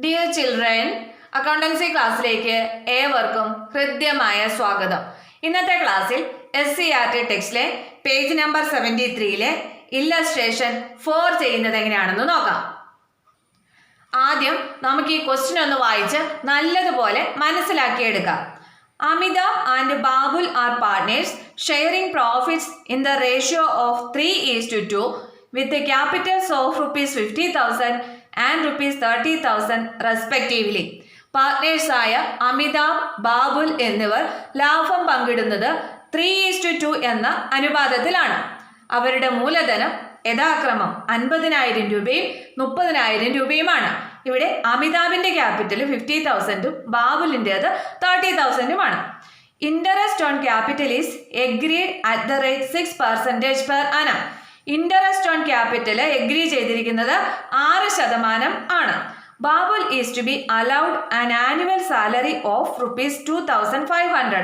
Dear children, accountancy ക്ലാസ്സിലേക്ക് ഏവർക്കും ഹൃദ്യമായ സ്വാഗതം. ഇന്നത്തെ ക്ലാസ്സിൽ SCERT ടെക്സ്റ്റിലെ പേജ് നമ്പർ 73 ഇല്ലസ്ട്രേഷൻ 4 ചെയ്യുന്നത് എങ്ങനെയാണെന്ന് നോക്കാം. ആദ്യം നമുക്ക് ഈ ക്വസ്റ്റ്യൻ ഒന്ന് വായിച്ച് നല്ലതുപോലെ മനസ്സിലാക്കിയെടുക്കാം. Amitabh and Babul are partners sharing profits in the ratio of 3:2 with the capitals of ₹50,000 and ₹30,000 respectively. പാർട്ട്നേഴ്സായ Amitabh, Babul എന്നിവർ ലാഭം പങ്കിടുന്നത് 3:2 എന്ന അനുപാതത്തിലാണ്. അവരുടെ മൂലധനം യഥാക്രമം 50,000 രൂപയും 30,000 രൂപയുമാണ്. ഇവിടെ അമിതാഭിന്റെ ക്യാപിറ്റൽ 50,000ഉം ബാബുലിൻ്റെത് 30,000ഉമാണ്. Interest on capital is agreed at the rate 6% per annum. Interest on capital agree ചെയ്തിരിക്കുന്നത് 6% ആണ്. Babul is to be allowed an annual salary of ₹2,500.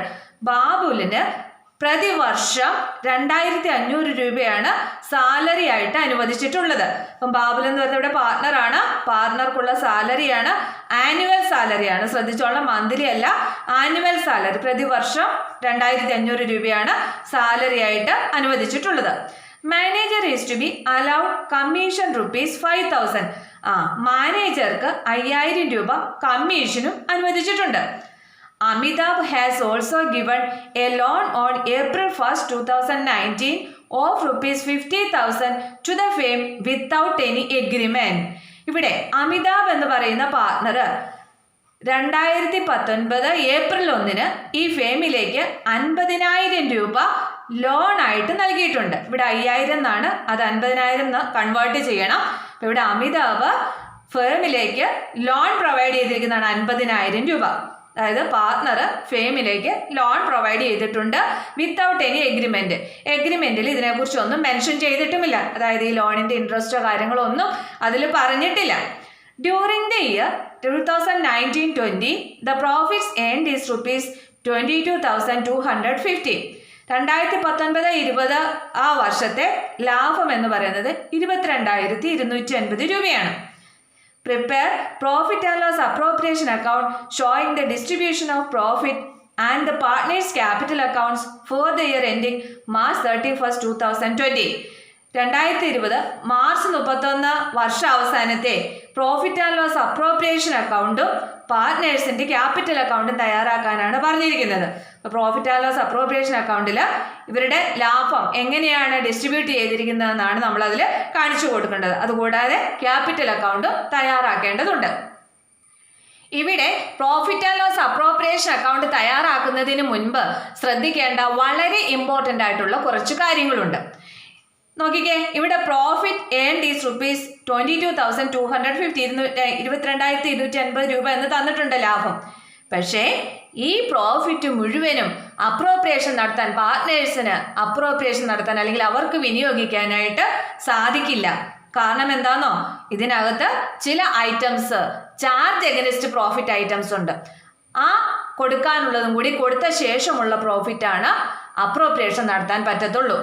ബാബുലിന് പ്രതിവർഷം 2,500 രൂപയാണ് സാലറി ആയിട്ട് അനുവദിച്ചിട്ടുള്ളത്. അപ്പം ബാബുൽ എന്ന് പറയുന്നത് ഇവിടെ പാർട്ട്ണറാണ്. പാർട്ട്ണർക്കുള്ള സാലറിയാണ് ആനുവൽ സാലറിയാണ്. ശ്രദ്ധിച്ചോളാം, മന്ത്ലി അല്ല, ആനുവൽ സാലറി. പ്രതിവർഷം 2,500 രൂപയാണ് സാലറി ആയിട്ട് അനുവദിച്ചിട്ടുള്ളത്. Manager is to be allowed commission ₹5,000. മാനേജർക്ക് 5,000 രൂപ കമ്മീഷനും അനുവദിച്ചിട്ടുണ്ട്. Amitabh has also given a loan on April 1st, 2019 of ₹50,000 to the firm without any agreement. ഇവിടെ അമിതാഭ് എന്ന് പറയുന്ന പാർട്ട്ണർ 2019 ഏപ്രിൽ 1 ഈ ഫേമിലേക്ക് 50,000 രൂപ ലോൺ ആയിട്ട് നൽകിയിട്ടുണ്ട്. ഇവിടെ 5,000 എന്നാണ്, അത് 50,000 കൺവേർട്ട് ചെയ്യണം. ഇവിടെ അമിതാഭ് ഫേമിലേക്ക് ലോൺ പ്രൊവൈഡ് ചെയ്തിരിക്കുന്നതാണ് 50,000 രൂപ. അതായത് പാർട്ട്ണർ ഫേമിലേക്ക് ലോൺ പ്രൊവൈഡ് ചെയ്തിട്ടുണ്ട് വിത്തൗട്ട് എനി എഗ്രിമെന്റ്. എഗ്രിമെന്റിൽ ഇതിനെക്കുറിച്ചൊന്നും മെൻഷൻ ചെയ്തിട്ടുമില്ല. അതായത് ഈ ലോണിന്റെ ഇൻട്രസ്റ്റോ കാര്യങ്ങളോ ഒന്നും അതിൽ പറഞ്ഞിട്ടില്ല. During the year 2019-20 the profits earned is ₹22,250. 2019-20 ആ വർഷത്തെ ലാഭം എന്ന് പറയുന്നത് 22,250 രൂപയാണ്. Prepare profit and loss appropriation account showing the distribution of profit and the partners capital accounts for the year ending March 31st, 2020. 2020 March 31 വർഷ അവസാനത്തെ പ്രോഫിറ്റ് ആൻഡ് ലോസ് അപ്രോപ്രിയേഷൻ അക്കൗണ്ടും പാർട്ട്നേഴ്സിന്റെ capital അക്കൗണ്ടും തയ്യാറാക്കാനാണ് പറഞ്ഞിരിക്കുന്നത്. പ്രോഫിറ്റ് ആൻഡ് ലോസ് അപ്രോപ്രിയേഷൻ അക്കൗണ്ടിൽ ഇവരുടെ ലാഭം എങ്ങനെയാണ് distribute ചെയ്തിരിക്കുന്നതെന്നാണ് നമ്മൾ അതിൽ കാണിച്ചു കൊടുക്കേണ്ടത്. അതുകൂടാതെ ക്യാപിറ്റൽ അക്കൗണ്ടും തയ്യാറാക്കേണ്ടതുണ്ട്. ഇവിടെ profit and loss appropriation account തയ്യാറാക്കുന്നതിന് മുൻപ് ശ്രദ്ധിക്കേണ്ട വളരെ ഇമ്പോർട്ടൻ്റ് ആയിട്ടുള്ള കുറച്ച് കാര്യങ്ങളുണ്ട്. നോക്കിക്കേ, ഇവിടെ പ്രോഫിറ്റ് ഏൺഡ് ഈസ് ₹22,250, 22,250 രൂപ എന്ന് തന്നിട്ടുണ്ട് ലാഭം. പക്ഷേ ഈ പ്രോഫിറ്റ് മുഴുവനും അപ്രോപ്രിയേഷൻ നടത്താൻ, പാർട്ട്നേഴ്സിന് അപ്രോപ്രിയേഷൻ നടത്താൻ അല്ലെങ്കിൽ അവർക്ക് വിനിയോഗിക്കാനായിട്ട് സാധിക്കില്ല. കാരണം എന്താണെന്നോ, ഇതിനകത്ത് ചില items charge against profit items ഉണ്ട്. ആ കൊടുക്കാനുള്ളതും കൂടി കൊടുത്ത ശേഷമുള്ള പ്രോഫിറ്റാണ് അപ്രോപ്രിയേഷൻ നടത്താൻ പറ്റത്തുള്ളൂ.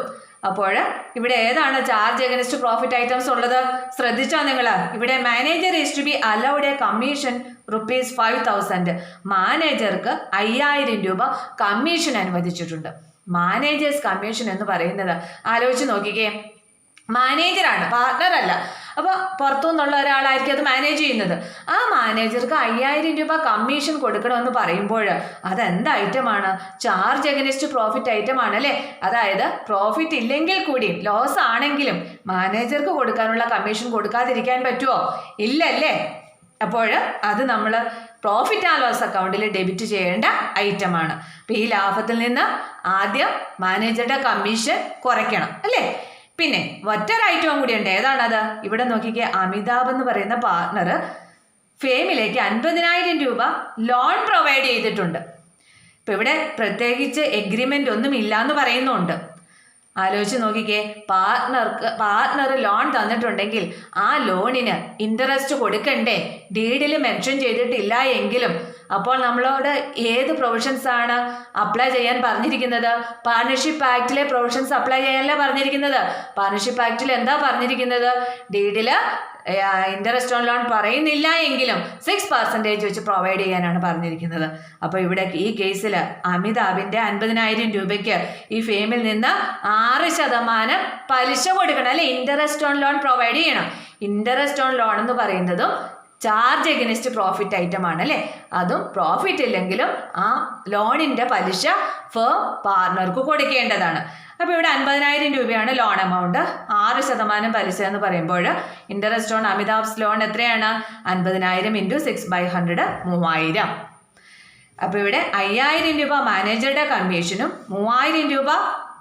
അപ്പോൾ ഇവിടെ ഏതാണ് ചാർജ് എഗനിസ്റ്റ് പ്രോഫിറ്റ് ഐറ്റംസ് ഉള്ളത്? ശ്രദ്ധിച്ചോ നിങ്ങൾ? ഇവിടെ manager is to be allowed a commission ₹5,000. മാനേജർക്ക് 5,000 രൂപ കമ്മീഷൻ അനുവദിച്ചിട്ടുണ്ട്. മാനേജേഴ്സ് കമ്മീഷൻ എന്ന് പറയുന്നത് ആലോചിച്ച് നോക്കിക്കേ, മാനേജറാണ്, പാർട്ട്ണർ അല്ല. അപ്പോൾ പുറത്തു നിന്നുള്ള ഒരാളായിരിക്കും അത് മാനേജ് ചെയ്യുന്നത്. ആ മാനേജർക്ക് 5,000 രൂപ കമ്മീഷൻ കൊടുക്കണമെന്ന് പറയുമ്പോൾ അതെന്ത് ഐറ്റമാണ്? ചാർജ് എഗനിസ്റ്റ് പ്രോഫിറ്റ് ഐറ്റം ആണല്ലേ. അതായത് പ്രോഫിറ്റ് ഇല്ലെങ്കിൽ കൂടിയും ലോസ് ആണെങ്കിലും മാനേജർക്ക് കൊടുക്കാനുള്ള കമ്മീഷൻ കൊടുക്കാതിരിക്കാൻ പറ്റുമോ? ഇല്ലല്ലേ. അപ്പോൾ അത് നമ്മൾ പ്രോഫിറ്റ് ആൻഡ് ലോസ് അക്കൗണ്ടിൽ ഡെബിറ്റ് ചെയ്യേണ്ട ഐറ്റമാണ്. അപ്പോൾ ഈ ലാഭത്തിൽ നിന്ന് ആദ്യം മാനേജറുടെ കമ്മീഷൻ കുറയ്ക്കണം അല്ലേ. പിന്നെ മറ്റൊരു ഐറ്റവും കൂടിയുണ്ട്. ഏതാണത്? ഇവിടെ നോക്കിക്കേ, അമിതാഭ് എന്ന് പറയുന്ന പാർട്ട്ണർ ഫേമിലേക്ക് 50,000 രൂപ ലോൺ പ്രൊവൈഡ് ചെയ്തിട്ടുണ്ട്. ഇപ്പം ഇവിടെ പ്രത്യേകിച്ച് എഗ്രിമെൻ്റ് ഒന്നും ഇല്ല എന്ന് പറയുന്നുണ്ട്. ആലോചിച്ച് നോക്കിക്കേ, പാർട്ട്ണർ ലോൺ തന്നിട്ടുണ്ടെങ്കിൽ ആ ലോണിന് ഇൻട്രസ്റ്റ് കൊടുക്കണ്ടേ? ഡീഡിൽ മെൻഷൻ ചെയ്തിട്ടില്ല എങ്കിലും അപ്പോൾ നമ്മളോട് ഏത് പ്രൊവിഷൻസ് ആണ് അപ്ലൈ ചെയ്യാൻ പറഞ്ഞിരിക്കുന്നത്? പാർട്ണർഷിപ്പ് ആക്ടിലെ പ്രൊവിഷൻസ് അപ്ലൈ ചെയ്യാനല്ലേ പറഞ്ഞിരിക്കുന്നത്. പാർട്ണർഷിപ്പ് ആക്ടിൽ എന്താ പറഞ്ഞിരിക്കുന്നത്? ഡീഡില് ഇൻട്രസ്റ്റ് ഓൺ ലോൺ പറയുന്നില്ല എങ്കിലും 6% വെച്ച് പ്രൊവൈഡ് ചെയ്യാനാണ് പറഞ്ഞിരിക്കുന്നത്. അപ്പോൾ ഇവിടെ ഈ കേസിൽ അമിതാഭിൻ്റെ 50,000 രൂപയ്ക്ക് ഈ ഫേമിൽ നിന്ന് 6% പലിശ കൊടുക്കണം, അല്ലെ? ഇൻട്രസ്റ്റ് ഓൺ ലോൺ പ്രൊവൈഡ് ചെയ്യണം. ഇൻട്രസ്റ്റ് ഓൺ ലോൺ എന്ന് പറയുന്നതും ചാർജ് എഗനിസ്റ്റ് പ്രോഫിറ്റ് ഐറ്റം ആണ്, അല്ലേ? അതും പ്രോഫിറ്റ് ഇല്ലെങ്കിലും ആ ലോണിൻ്റെ പലിശ ഫേം പാർട്ണർക്ക് കൊടുക്കേണ്ടതാണ്. അപ്പോൾ ഇവിടെ 50,000 രൂപയാണ് ലോൺ എമൗണ്ട്. 6% പലിശ എന്ന് പറയുമ്പോൾ ഇൻട്രസ്റ്റ് ഓൺ അമിതാഭ്സ് ലോൺ എത്രയാണ്? 50,000 × 6/100 3000. അപ്പോൾ ഇവിടെ 5,000 രൂപ മാനേജറുടെ കമ്മീഷനും 3,000 രൂപ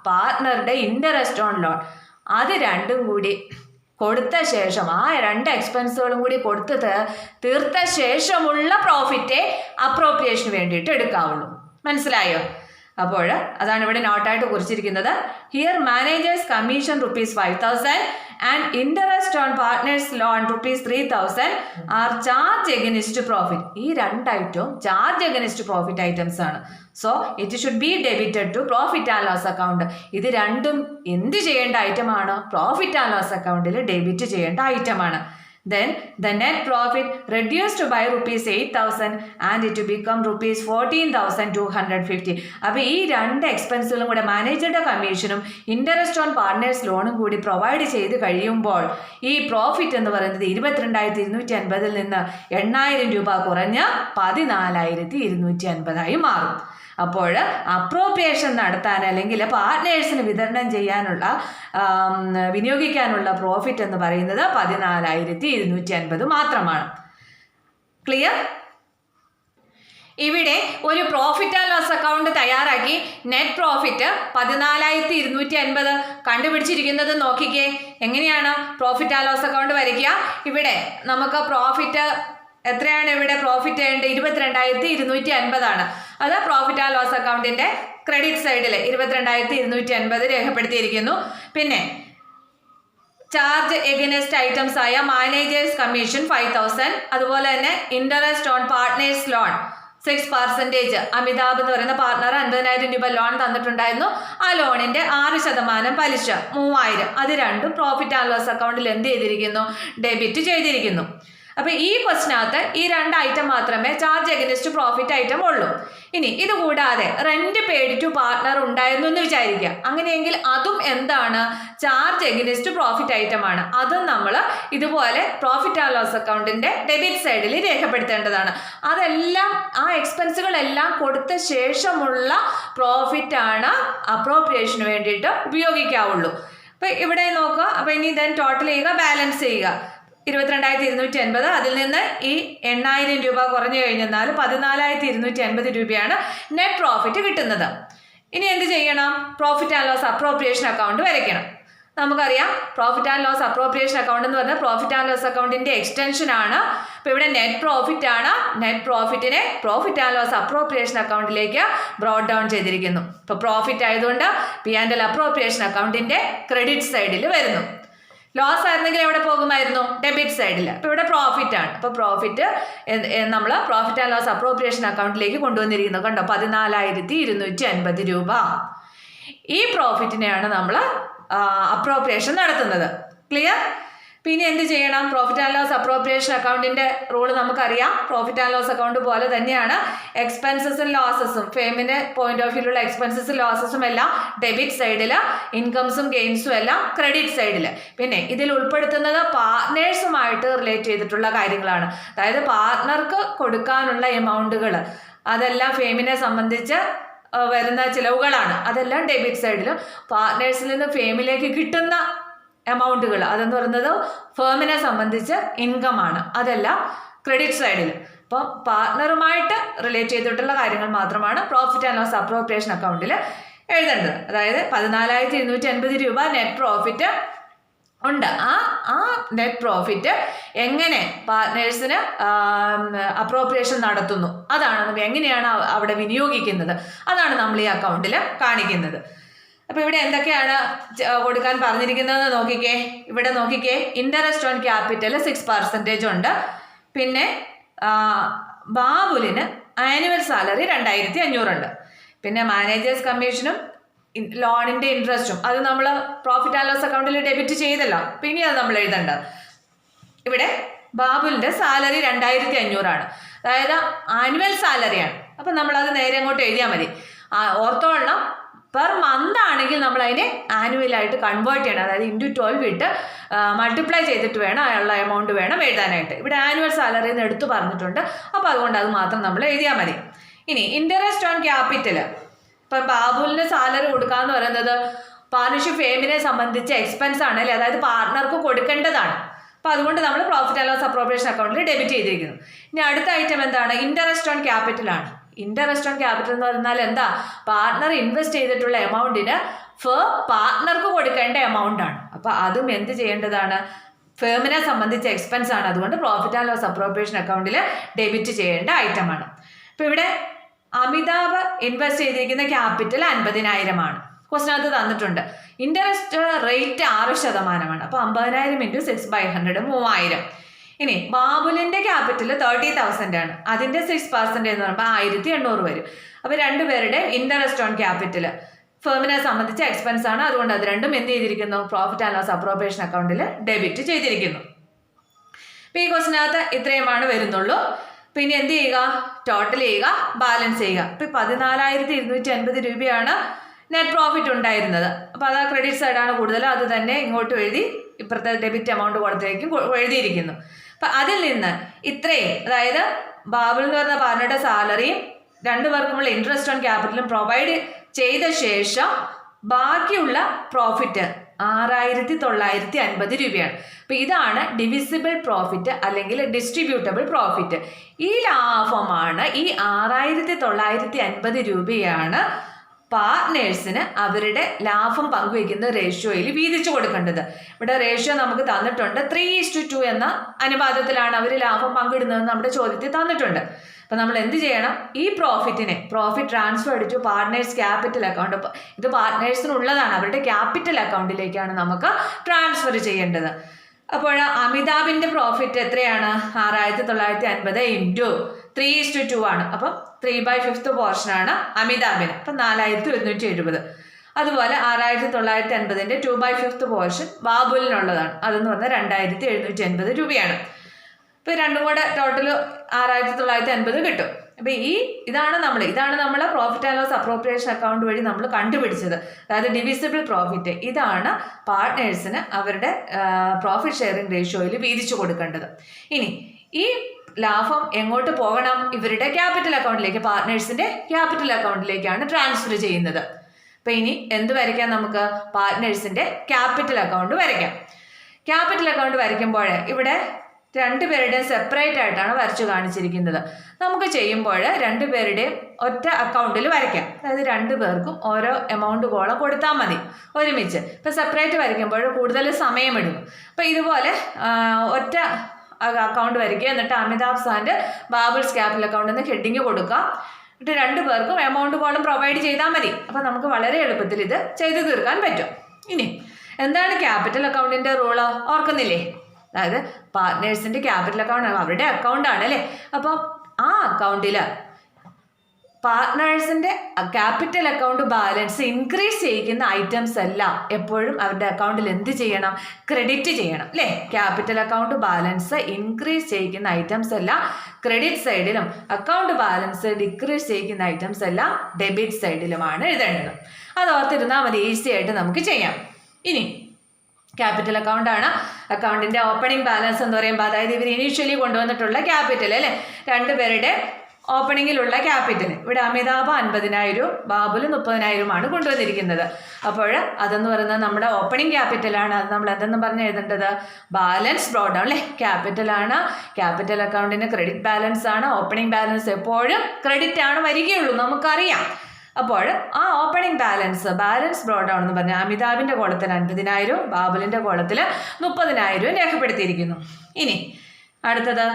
പാർട്ണറുടെ ഇൻട്രസ്റ്റ് ഓൺ ലോൺ, അത് രണ്ടും കൂടി കൊടുത്ത ശേഷം, ആ 2 എക്സ്പെൻസുകളും കൂടി കൊടുത്ത് തീർത്ത ശേഷമുള്ള പ്രോഫിറ്റേ അപ്രോപ്രിയേഷന് വേണ്ടിയിട്ട് എടുക്കാവുള്ളൂ. മനസ്സിലായോ? അപ്പോൾ അതാണ് ഇവിടെ നോട്ടായിട്ട് കുറിച്ചിരിക്കുന്നത്. Here managers commission ₹5,000 and interest on partners loan ₹3,000 are charge against profit. ഈ 2 ഐറ്റവും ചാർജ് എഗനിസ്റ്റ് പ്രോഫിറ്റ് ഐറ്റംസ് ആണ്. So it should be debited to profit and loss account. ഇത് രണ്ടും എന്ത് ചെയ്യേണ്ട ഐറ്റമാണ്? പ്രോഫിറ്റ് ആൻഡ് ലോസ് അക്കൗണ്ടിൽ ഡെബിറ്റ് ചെയ്യേണ്ട ഐറ്റമാണ്. Then the net profit reduced by ₹8,000 and it to become ₹14,250. അപ്പോൾ ഈ 2 എക്സ്പെൻസുകളും കൂടെ മാനേജറുടെ കമ്മീഷനും ഇൻട്രസ്റ്റ് ഓൺ പാർട്ട്നേഴ്സ് ലോണും കൂടി പ്രൊവൈഡ് ചെയ്ത് കഴിയുമ്പോൾ ഈ പ്രോഫിറ്റ് എന്ന് പറയുന്നത് 22,250 നിന്ന് 8,000 രൂപ കുറഞ്ഞ് 14,250 മാറും. അപ്പോൾ അപ്രോപ്രിയേഷൻ നടത്താൻ അല്ലെങ്കിൽ പാർട്ട്നേഴ്സിന് വിതരണം ചെയ്യാനുള്ള വിനിയോഗിക്കാനുള്ള പ്രോഫിറ്റ് എന്ന് പറയുന്നത് 14,250 മാത്രമാണ്. ക്ലിയർ? ഇവിടെ ഒരു പ്രോഫിറ്റ് ആൻഡ് ലോസ് അക്കൗണ്ട് തയ്യാറാക്കി നെറ്റ് പ്രോഫിറ്റ് 14,250 കണ്ടുപിടിച്ചിരിക്കുന്നത് നോക്കിക്കേ. എങ്ങനെയാണ് പ്രോഫിറ്റ് ആൻഡ് ലോസ് അക്കൗണ്ട് വരയ്ക്കുക? ഇവിടെ നമുക്ക് പ്രോഫിറ്റ് എത്രയാണ്? ഇവിടെ പ്രോഫിറ്റ് 22,250 ആണ്. അത് പ്രോഫിറ്റ് ആൻഡ് ലോസ് അക്കൗണ്ടിന്റെ ക്രെഡിറ്റ് സൈഡിൽ 22,250 രേഖപ്പെടുത്തിയിരിക്കുന്നു. പിന്നെ ചാർജ് എഗനസ്റ്റ് ഐറ്റംസ് ആയ മാനേജേഴ്സ് കമ്മീഷൻ 5,000, അതുപോലെ തന്നെ interest on partners loan 6%. Amitabh എന്ന് പറയുന്ന പാർട്ട്ണർ 50,000 രൂപ ലോൺ തന്നിട്ടുണ്ടായിരുന്നു. ആ ലോണിന്റെ 6% പലിശ 3,000. അത് രണ്ടും പ്രോഫിറ്റ് ആൻഡ് ലോസ് അക്കൗണ്ടിൽ എന്ത് ചെയ്തിരിക്കുന്നു? ഡെബിറ്റ് ചെയ്തിരിക്കുന്നു. അപ്പോൾ ഈ ക്വസ്റ്റിനകത്ത് ഈ 2 ഐറ്റം മാത്രമേ ചാർജ് എഗനിസ്റ്റ് പ്രോഫിറ്റ് ഐറ്റം ഉള്ളൂ. ഇനി ഇത് കൂടാതെ റെന്റ് പെയ്ഡ് ടു പാർട്ട്ണർ ഉണ്ടായിരുന്നു എന്ന് വിചാരിക്കുക. അങ്ങനെയെങ്കിൽ അതും എന്താണ്? ചാർജ് എഗനിസ്റ്റ് പ്രോഫിറ്റ് ഐറ്റം ആണ്. അതും നമ്മൾ ഇതുപോലെ പ്രോഫിറ്റ് ആൻഡ് ലോസ് അക്കൗണ്ടിന്റെ ഡെബിറ്റ് സൈഡിൽ രേഖപ്പെടുത്തേണ്ടതാണ്. അതെല്ലാം ആ എക്സ്പെൻസുകളെല്ലാം കൊടുത്ത ശേഷമുള്ള പ്രോഫിറ്റ് ആണ് അപ്രോപ്രിയേഷന് വേണ്ടിയിട്ട് ഉപയോഗിക്കാവുള്ളൂ. അപ്പോൾ ഇവിടെ നോക്കുക. അപ്പോൾ ഇനി ദെൻ ടോട്ടൽ ചെയ്യുക, ബാലൻസ് ചെയ്യുക. 22,250, അതിൽ നിന്ന് ഈ 8,000 രൂപ കുറഞ്ഞു കഴിഞ്ഞാൽ 14,250 രൂപയാണ് നെറ്റ് പ്രോഫിറ്റ് കിട്ടുന്നത്. ഇനി എന്ത് ചെയ്യണം? Profit and loss appropriation account വരയ്ക്കണം. നമുക്കറിയാം profit and loss appropriation account എന്ന് പറഞ്ഞാൽ പ്രോഫിറ്റ് ആൻഡ് ലോസ് അക്കൗണ്ടിന്റെ എക്സ്റ്റൻഷൻ ആണ്. അപ്പോൾ ഇവിടെ നെറ്റ് പ്രോഫിറ്റ് ആണ്. നെറ്റ് പ്രോഫിറ്റിനെ പ്രോഫിറ്റ് ആൻഡ് ലോസ് അപ്രോപ്രിയേഷൻ അക്കൗണ്ടിലേക്ക് ബ്രോട്ട് ഡൗൺ ചെയ്തിരിക്കുന്നു. ഇപ്പോൾ പ്രോഫിറ്റ് ആയതുകൊണ്ട് P&L അപ്രോപ്രിയേഷൻ അക്കൗണ്ടിന്റെ ക്രെഡിറ്റ് സൈഡിൽ വരുന്നു. ലോസ് ആയിരുന്നെങ്കിൽ എവിടെ പോകുമായിരുന്നു? ഡെബിറ്റ് സൈഡിൽ. അപ്പോൾ ഇവിടെ പ്രോഫിറ്റ് ആണ്. അപ്പോൾ പ്രോഫിറ്റ് നമ്മൾ പ്രോഫിറ്റ് ആൻഡ് ലോസ് അപ്രോപ്രിയേഷൻ അക്കൗണ്ടിലേക്ക് കൊണ്ടുവന്നിരിക്കുന്നു. കണ്ടോ? 14,250 രൂപ. ഈ പ്രോഫിറ്റിനെയാണ് നമ്മൾ അപ്രോപ്രിയേഷൻ നടത്തുന്നത്. ക്ലിയർ? പിന്നെ എന്ത് ചെയ്യണം? പ്രോഫിറ്റ് ആൻഡ് ലോസ് അപ്രോപ്രിയേഷൻ അക്കൗണ്ടിന്റെ റൂള് നമുക്കറിയാം. പ്രോഫിറ്റ് ആൻഡ് ലോസ് അക്കൗണ്ട് പോലെ തന്നെയാണ് എക്സ്പെൻസസും ലോസസും, ഫേമിന്റെ പോയിന്റ് ഓഫ് വ്യൂലുള്ള എക്സ്പെൻസസും ലോസസും എല്ലാം ഡെബിറ്റ് സൈഡിൽ, ഇൻകംസും ഗെയിൻസും എല്ലാം ക്രെഡിറ്റ് സൈഡിൽ. പിന്നെ ഇതിൽ ഉൾപ്പെടുത്തുന്നത് പാർട്ട്നേഴ്സുമായിട്ട് റിലേറ്റ് ചെയ്തിട്ടുള്ള കാര്യങ്ങളാണ്. അതായത് പാർട്ട്ണർക്ക് കൊടുക്കാനുള്ള എമൗണ്ടുകൾ, അതെല്ലാം ഫേമിനെ സംബന്ധിച്ച് വരുന്ന ചിലവുകളാണ്. അതെല്ലാം ഡെബിറ്റ് സൈഡിലും പാർട്ട്നേഴ്സിൽ നിന്ന് ഫേമിലേക്ക് കിട്ടുന്ന എമൗണ്ടുകൾ, അതെന്ന് പറയുന്നത് ഫേമിനെ സംബന്ധിച്ച് ഇൻകം ആണ്. അതെല്ലാം ക്രെഡിറ്റ് സൈഡിൽ. അപ്പം പാർട്ട്ണറുമായിട്ട് റിലേറ്റ് ചെയ്തിട്ടുള്ള കാര്യങ്ങൾ മാത്രമാണ് പ്രോഫിറ്റ് ആൻഡ് ലോസ് അപ്രോപ്രിയേഷൻ അക്കൗണ്ടിൽ എഴുതേണ്ടത്. അതായത് 14,250 രൂപ നെറ്റ് പ്രോഫിറ്റ് ഉണ്ട്. ആ നെറ്റ് പ്രോഫിറ്റ് എങ്ങനെ പാർട്ട്നേഴ്സിന് അപ്രോപ്രിയേഷൻ നടത്തുന്നു, അതാണ് എങ്ങനെയാണ് അവിടെ വിനിയോഗിക്കുന്നത്, അതാണ് നമ്മൾ ഈ അക്കൗണ്ടിൽ കാണിക്കുന്നത്. അപ്പോൾ ഇവിടെ എന്തൊക്കെയാണ് കൊടുക്കാൻ പറഞ്ഞിരിക്കുന്നതെന്ന് നോക്കിക്കേ. ഇവിടെ നോക്കിക്കേ, ഇൻട്രസ്റ്റ് ഓൺ ക്യാപിറ്റൽ 6% ഉണ്ട്. പിന്നെ ബാബുലിന് ആനുവൽ സാലറി 2500 ഉണ്ട്. പിന്നെ മാനേജേഴ്സ് കമ്മീഷനും ലോണിന്റെ ഇൻട്രസ്റ്റും അത് നമ്മൾ പ്രോഫിറ്റ് ആൻഡ് ലോസ് അക്കൗണ്ടിൽ ഡെബിറ്റ് ചെയ്തല്ലോ. പിന്നെ അത് നമ്മൾ എഴുതണ്ട. ഇവിടെ ബാബുലിന്റെ സാലറി 2500 ആണ്, അതായത് ആനുവൽ സാലറിയാണ്. അപ്പം നമ്മളത് നേരെ അങ്ങോട്ട് എഴുതിയാൽ മതി. ഓർത്തോളണം, പെർ മന്ത് ആണെങ്കിൽ നമ്മൾ അതിനെ ആനുവലായിട്ട് കൺവേർട്ട് ചെയ്യണം. അതായത് ഇൻറ്റു 12 ഇട്ട് മൾട്ടിപ്ലൈ ചെയ്തിട്ട് വേണം ഉള്ള എമൗണ്ട് വേണം എഴുതാനായിട്ട്. ഇവിടെ ആനുവൽ സാലറി എന്ന് എടുത്തു പറഞ്ഞിട്ടുണ്ട്. അപ്പോൾ അതുകൊണ്ട് അത് മാത്രം നമ്മൾ എഴുതിയാൽ മതി. ഇനി ഇൻട്രസ്റ്റ് ഓൺ ക്യാപിറ്റൽ. ഇപ്പം ബാബുലിന് സാലറി കൊടുക്കാന്ന് പറയുന്നത് പാർട്ണർഷിപ്പ് ഫേമിനെ സംബന്ധിച്ച എക്സ്പെൻസ് ആണ് അല്ലേ, അതായത് പാർട്ട്ണർക്ക് കൊടുക്കേണ്ടതാണ്. അപ്പോൾ അതുകൊണ്ട് നമ്മൾ പ്രോഫിറ്റ് ആൻഡ് ലോസ് അപ്രോപ്രിയേഷൻ അക്കൗണ്ടിൽ ഡെബിറ്റ് ചെയ്തിരിക്കുന്നു. ഇനി അടുത്ത ഐറ്റം എന്താണ്? ഇൻട്രസ്റ്റ് ഓൺ ക്യാപിറ്റൽ ആണ്. ഇൻട്രസ്റ്റ് ഓൺ ക്യാപിറ്റൽ എന്ന് പറഞ്ഞാൽ എന്താ? പാർട്ട്ണർ ഇൻവെസ്റ്റ് ചെയ്തിട്ടുള്ള എമൗണ്ടിന് പാർട്ട്ണർക്ക് കൊടുക്കേണ്ട എമൗണ്ട് ആണ്. അപ്പോൾ അതും എന്ത് ചെയ്യേണ്ടതാണ്? ഫേമിനെ സംബന്ധിച്ച എക്സ്പെൻസ് ആണ്. അതുകൊണ്ട് പ്രോഫിറ്റ് ആൻഡ് ലോസ് അപ്രോപ്രിയേഷൻ അക്കൗണ്ടിൽ ഡെബിറ്റ് ചെയ്യേണ്ട ഐറ്റമാണ്. അപ്പോൾ ഇവിടെ അമിതാഭ് ഇൻവെസ്റ്റ് ചെയ്തിരിക്കുന്ന ക്യാപിറ്റൽ 50,000 ആണ്. ക്വസ്റ്റിനകത്ത് തന്നിട്ടുണ്ട്. Interest rate 6%. അപ്പോൾ 50,000 × 6/100 3000. ഇനി ബാബുലിന്റെ ക്യാപിറ്റൽ 30,000 ആണ്. അതിന്റെ 6% എന്ന് പറയുമ്പോൾ 1800 വരും. അപ്പോൾ രണ്ടുപേരുടെ ഇൻട്രസ്റ്റ് ഓൺ ക്യാപിറ്റൽ ഫേമിനെ സംബന്ധിച്ച എക്സ്പെൻസ് ആണ്. അതുകൊണ്ട് അത് രണ്ടും എന്ത് ചെയ്തിരിക്കുന്നു? പ്രോഫിറ്റ് ആൻഡ് ലോസ് അപ്രോപ്രിയേഷൻ അക്കൗണ്ടിൽ ഡെബിറ്റ് ചെയ്തിരിക്കുന്നു. അപ്പോൾ ഈ ക്വസ്റ്റിനകത്ത് ഇത്രയുമാണ് വരുന്നുള്ളൂ. പിന്നെ എന്ത് ചെയ്യുക? ടോട്ടൽ ചെയ്യുക, ബാലൻസ് ചെയ്യുക. ഇപ്പോൾ 14,250 രൂപയാണ് നെറ്റ് പ്രോഫിറ്റ് ഉണ്ടായിരുന്നത്. അപ്പോൾ അത് ക്രെഡിറ്റ് സൈഡാണ് കൂടുതൽ. അത് തന്നെ ഇങ്ങോട്ട് എഴുതി ഇപ്പുറത്തെ ഡെബിറ്റ് എമൗണ്ട് കൊടുത്തേക്കും എഴുതിയിരിക്കുന്നു. അപ്പം അതിൽ നിന്ന് ഇത്രയും, അതായത് ബാബുൽ എന്ന് പറഞ്ഞ പാർട്ണറുടെ സാലറിയും രണ്ടുപേർക്കുമുള്ള ഇൻട്രസ്റ്റ് ഓൺ ക്യാപിറ്റലും പ്രൊവൈഡ് ചെയ്ത ശേഷം ബാക്കിയുള്ള പ്രോഫിറ്റ് 6,950 രൂപയാണ്. അപ്പോൾ ഇതാണ് ഡിവിസിബിൾ പ്രോഫിറ്റ് അല്ലെങ്കിൽ ഡിസ്ട്രിബ്യൂട്ടബിൾ പ്രോഫിറ്റ്. ഈ ലാഭമാണ്, ഈ 6,950 രൂപയാണ് പാർട്ട്നേഴ്സിന് അവരുടെ ലാഭം പങ്കുവയ്ക്കുന്ന റേഷ്യോയിൽ വീതിച്ചു കൊടുക്കേണ്ടത്. ഇവിടെ റേഷ്യോ നമുക്ക് തന്നിട്ടുണ്ട്. 3:2 എന്ന അനുപാതത്തിലാണ് അവർ ലാഭം പങ്കിടുന്നതെന്ന് നമ്മുടെ ചോദ്യത്തിൽ തന്നിട്ടുണ്ട്. അപ്പം നമ്മൾ എന്ത് ചെയ്യണം? ഈ profit transfer to partners capital account. ഇത് പാർട്ട്നേഴ്സിനുള്ളതാണ്, അവരുടെ ക്യാപിറ്റൽ അക്കൗണ്ടിലേക്കാണ് നമുക്ക് ട്രാൻസ്ഫർ ചെയ്യേണ്ടത്. അപ്പോൾ അമിതാഭിന്റെ പ്രോഫിറ്റ് എത്രയാണ്? 6,950 × 3:2 ആണ്. അപ്പം 3/5 പോർഷനാണ് അമിതാഭിന്. അപ്പം 4,170. അതുപോലെ 6,950ന്റെ 2/5 പോർഷൻ ബാബുലിനുള്ളതാണ്. അതെന്ന് പറഞ്ഞാൽ 2,780 രൂപയാണ്. ഇപ്പോൾ രണ്ടും കൂടെ ടോട്ടൽ 6,950 കിട്ടും. അപ്പോൾ ഇതാണ് നമ്മൾ profit and loss appropriation account വഴി നമ്മൾ കണ്ടുപിടിച്ചത്. അതായത് ഡിവിസിബിൾ പ്രോഫിറ്റ്. ഇതാണ് പാർട്ട്നേഴ്സിന് അവരുടെ പ്രോഫിറ്റ് ഷെയറിംഗ് റേഷ്യോയിൽ വീതിച്ചു കൊടുക്കേണ്ടത്. ഇനി ഈ ലാഭം എങ്ങോട്ട് പോകണം? ഇവരുടെ ക്യാപിറ്റൽ അക്കൗണ്ടിലേക്ക്, പാർട്ട്നേഴ്സിന്റെ ക്യാപിറ്റൽ അക്കൗണ്ടിലേക്കാണ് ട്രാൻസ്ഫർ ചെയ്യുന്നത്. അപ്പം ഇനി എന്ത് വരയ്ക്കാം? നമുക്ക് പാർട്ട്നേഴ്സിന്റെ ക്യാപിറ്റൽ അക്കൗണ്ട് വരയ്ക്കാം. ക്യാപിറ്റൽ അക്കൗണ്ട് വരയ്ക്കുമ്പോൾ ഇവിടെ രണ്ടുപേരുടെയും സെപ്പറേറ്റ് ആയിട്ടാണ് വരച്ചു കാണിച്ചിരിക്കുന്നത്. നമുക്ക് ചെയ്യുമ്പോൾ രണ്ടുപേരുടെയും ഒറ്റ അക്കൗണ്ടിൽ വരയ്ക്കാം. അതായത് രണ്ടുപേർക്കും ഓരോ എമൗണ്ട് കോളം കൊടുത്താൽ മതി ഒരുമിച്ച്. ഇപ്പം സെപ്പറേറ്റ് വരയ്ക്കുമ്പോൾ കൂടുതൽ സമയമെടുക്കും. അപ്പം ഇതുപോലെ ഒറ്റ അക്കൗണ്ട് വരയ്ക്കുക. എന്നിട്ട് അമിതാഭ് സാറിൻ്റെ ബാബുൾസ് ക്യാപിറ്റൽ അക്കൗണ്ട് എന്ന് ഹെഡിങ് കൊടുക്കുക. എന്നിട്ട് രണ്ടുപേർക്കും എമൗണ്ട് കോളം പ്രൊവൈഡ് ചെയ്താൽ മതി. അപ്പം നമുക്ക് വളരെ എളുപ്പത്തിൽ ഇത് ചെയ്തു തീർക്കാൻ പറ്റും. ഇനി എന്താണ് ക്യാപിറ്റൽ അക്കൗണ്ടിൻ്റെ റൂള്? ഓർക്കുന്നില്ലേ? അതായത് പാർട്ട്നേഴ്സിൻ്റെ ക്യാപിറ്റൽ അക്കൗണ്ട് അവരുടെ അക്കൗണ്ടാണ് അല്ലേ. അപ്പം ആ അക്കൗണ്ടിൽ പാർട്ട്നേഴ്സിൻ്റെ ക്യാപിറ്റൽ അക്കൗണ്ട് ബാലൻസ് ഇൻക്രീസ് ചെയ്യിക്കുന്ന ഐറ്റംസ് എല്ലാം എപ്പോഴും അവരുടെ അക്കൗണ്ടിൽ എന്ത് ചെയ്യണം? ക്രെഡിറ്റ് ചെയ്യണം അല്ലേ. ക്യാപിറ്റൽ അക്കൗണ്ട് ബാലൻസ് ഇൻക്രീസ് ചെയ്യിക്കുന്ന ഐറ്റംസ് എല്ലാം ക്രെഡിറ്റ് സൈഡിലും അക്കൗണ്ട് ബാലൻസ് ഡിക്രീസ് ചെയ്യിക്കുന്ന ഐറ്റംസ് എല്ലാം ഡെബിറ്റ് സൈഡിലുമാണ് എഴുതേണ്ടത്. അത് ഓർത്തിരുന്നാൽ മതി, ഈസി ആയിട്ട് നമുക്ക് ചെയ്യാം. ഇനി ക്യാപിറ്റൽ അക്കൗണ്ടാണ്. അക്കൗണ്ടിൻ്റെ ഓപ്പണിംഗ് ബാലൻസ് എന്ന് പറയുമ്പോൾ അതായത് ഇവർ ഇനീഷ്യലി കൊണ്ടുവന്നിട്ടുള്ള ക്യാപിറ്റൽ അല്ലേ, രണ്ടുപേരുടെ ഓപ്പണിങ്ങിലുള്ള ക്യാപിറ്റൽ. ഇവിടെ അമിതാഭ് 50,000, ബാബുൽ 30,000 കൊണ്ടുവന്നിരിക്കുന്നത്. അപ്പോൾ അതെന്ന് പറയുന്നത് നമ്മുടെ ഓപ്പണിംഗ് ക്യാപിറ്റലാണ്. അത് നമ്മൾ എന്തെന്ന് പറഞ്ഞ് എഴുതേണ്ടത്? ബാലൻസ് ബ്രോഡ് ഡൗൺ അല്ലേ. ക്യാപിറ്റലാണ്, ക്യാപിറ്റൽ അക്കൗണ്ടിന് ക്രെഡിറ്റ് ബാലൻസ് ആണ്. ഓപ്പണിംഗ് ബാലൻസ് എപ്പോഴും ക്രെഡിറ്റ് ആണ് വരികയുള്ളൂ, നമുക്കറിയാം. അപ്പോൾ ആ ഓപ്പണിംഗ് ബാലൻസ് ബ്രോഡ് ഡൗൺ എന്ന് പറഞ്ഞാൽ അമിതാഭിൻ്റെ കോളത്തിൽ 50,000, ബാബുലിൻ്റെ കോളത്തിൽ 30,000 രേഖപ്പെടുത്തിയിരിക്കുന്നു. ഇനി അടുത്തത്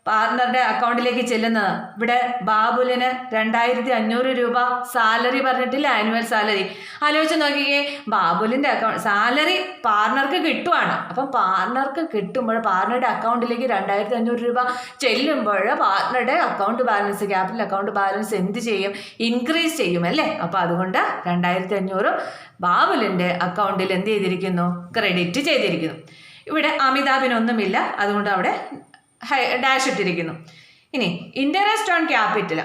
പാർട്ണറുടെ അക്കൗണ്ടിലേക്ക് ചെല്ലുന്നത്. ഇവിടെ ബാബുലിന് 2500 രൂപ സാലറി പറഞ്ഞിട്ടില്ല, ആനുവൽ സാലറി. ആലോചിച്ച് നോക്കിക്കേ, ബാബുലിൻ്റെ സാലറി പാർട്ണർക്ക് കിട്ടുവാണ്. അപ്പം പാർട്ണർക്ക് കിട്ടുമ്പോൾ പാർട്ണറുടെ അക്കൗണ്ടിലേക്ക് 2500 രൂപ ചെല്ലുമ്പോൾ പാർട്ണറുടെ account balance, capital account balance എന്ത് ചെയ്യും? ഇൻക്രീസ് ചെയ്യും അല്ലേ? അപ്പോൾ അതുകൊണ്ട് 2500 ബാബുലിൻ്റെ അക്കൗണ്ടിൽ എന്ത് ചെയ്തിരിക്കുന്നു? ക്രെഡിറ്റ് ചെയ്തിരിക്കുന്നു. ഇവിടെ അമിതാഭിനൊന്നുമില്ല, അതുകൊണ്ട് അവിടെ ഡാഷ് ഇട്ടിരിക്കുന്നു. ഇനി interest on capital.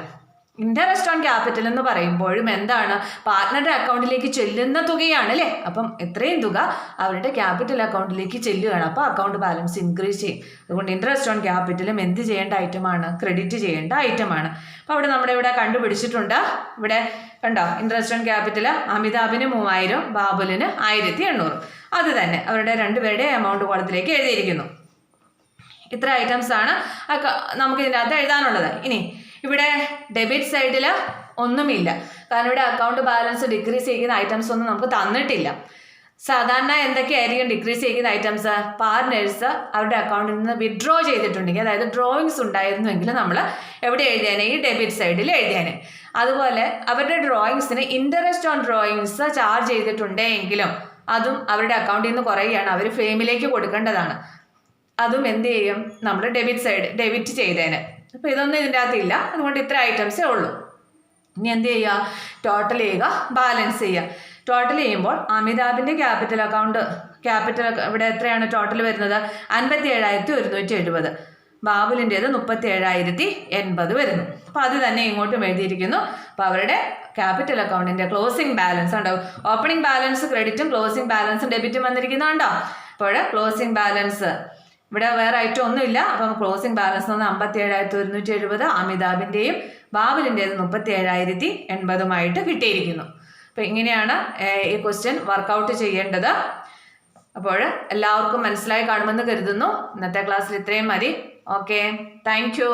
Interest on capital എന്ന് പറയുമ്പോഴും എന്താണ്? പാർട്ണറുടെ അക്കൗണ്ടിലേക്ക് ചെല്ലുന്ന തുകയാണ് അല്ലേ? അപ്പം എത്രയും തുക അവരുടെ ക്യാപിറ്റൽ അക്കൗണ്ടിലേക്ക് ചെല്ലുകയാണ്. അപ്പോൾ അക്കൗണ്ട് ബാലൻസ് ഇൻക്രീസ് ചെയ്യും. അതുകൊണ്ട് ഇൻട്രസ്റ്റ് ഓൺ ക്യാപിറ്റലും എന്ത് ചെയ്യേണ്ട ഐറ്റമാണ്? ക്രെഡിറ്റ് ചെയ്യേണ്ട ഐറ്റമാണ്. അപ്പോൾ അവിടെ നമ്മുടെ ഇവിടെ കണ്ടുപിടിച്ചിട്ടുണ്ട്. ഇവിടെ കണ്ടോ, ഇൻട്രസ്റ്റ് ഓൺ ക്യാപിറ്റൽ അമിതാഭിന് 3000, ബാബുലിന് 1800. അത് തന്നെ അവരുടെ രണ്ടുപേരുടെ എമൗണ്ട് കോളത്തിലേക്ക് എഴുതിയിരിക്കുന്നു. ഇത്ര ഐറ്റംസ് ആണ് നമുക്ക് ഇതിൻ്റെ അകത്ത് എഴുതാനുള്ളത്. ഇനി ഇവിടെ ഡെബിറ്റ് സൈഡിൽ ഒന്നുമില്ല, കാരണം ഇവിടെ അക്കൗണ്ട് ബാലൻസ് ഡിക്രീസ് ചെയ്യുന്ന ഐറ്റംസ് ഒന്നും നമുക്ക് തന്നിട്ടില്ല. സാധാരണ എന്തൊക്കെയായിരിക്കും ഡിക്രീസ് ചെയ്യുന്ന ഐറ്റംസ്? പാർട്ണേഴ്സ് അവരുടെ അക്കൗണ്ടിൽ നിന്ന് വിഡ്രോ ചെയ്തിട്ടുണ്ടെങ്കിൽ, അതായത് ഡ്രോയിങ്സ് ഉണ്ടായിരുന്നുവെങ്കിൽ നമ്മൾ എവിടെ എഴുതിയാനെ? ഈ ഡെബിറ്റ് സൈഡിൽ എഴുതിയാനെ. അതുപോലെ അവരുടെ ഡ്രോയിങ്സിന് ഇൻട്രസ്റ്റ് ഓൺ ഡ്രോയിങ്സ് ചാർജ് ചെയ്തിട്ടുണ്ടെങ്കിലും അതും അവരുടെ അക്കൗണ്ടിൽ നിന്ന് കുറയുകയാണ്, അവർ ഫേമിലേക്ക് കൊടുക്കേണ്ടതാണ്. അതും എന്ത് ചെയ്യും? നമ്മൾ ഡെബിറ്റ് ചെയ്തേനെ. അപ്പോൾ ഇതൊന്നും ഇതിൻ്റെ അകത്തില്ല, അതുകൊണ്ട് ഇത്ര ഐറ്റംസേ ഉള്ളൂ. ഇനി എന്ത് ചെയ്യുക? ടോട്ടൽ ചെയ്യുക, ബാലൻസ് ചെയ്യുക. ടോട്ടൽ ചെയ്യുമ്പോൾ അമിതാഭിൻ്റെ ക്യാപിറ്റൽ ഇവിടെ എത്രയാണ് ടോട്ടൽ വരുന്നത്? 57,170. ബാബുലിൻ്റേത് 37,080 വരുന്നു. അപ്പോൾ അത് തന്നെ ഇങ്ങോട്ടും എഴുതിയിരിക്കുന്നു. അപ്പോൾ അവരുടെ ക്യാപിറ്റൽ അക്കൗണ്ടിൻ്റെ ക്ലോസിംഗ് ബാലൻസ് ഉണ്ടാവും. ഓപ്പണിംഗ് ബാലൻസ് ക്രെഡിറ്റും ക്ലോസിംഗ് ബാലൻസും ഡെബിറ്റും വന്നിരിക്കുന്നുണ്ടോ? അപ്പോൾ ക്ലോസിംഗ് ബാലൻസ് ഇവിടെ വേറെ ഐറ്റം ഒന്നുമില്ല. അപ്പം ക്ലോസിംഗ് ബാലൻസ് എന്ന് 57,170 അമിതാഭിൻ്റെയും ബാബുലിൻ്റെത് 37,080 കിട്ടിയിരിക്കുന്നു. അപ്പോൾ ഇങ്ങനെയാണ് ഈ ക്വസ്റ്റ്യൻ വർക്കൗട്ട് ചെയ്യേണ്ടത്. അപ്പോൾ എല്ലാവർക്കും മനസ്സിലായി കാണുമെന്ന് കരുതുന്നു. ഇന്നത്തെ ക്ലാസ്സിൽ ഇത്രയും മതി. Okay, thank you.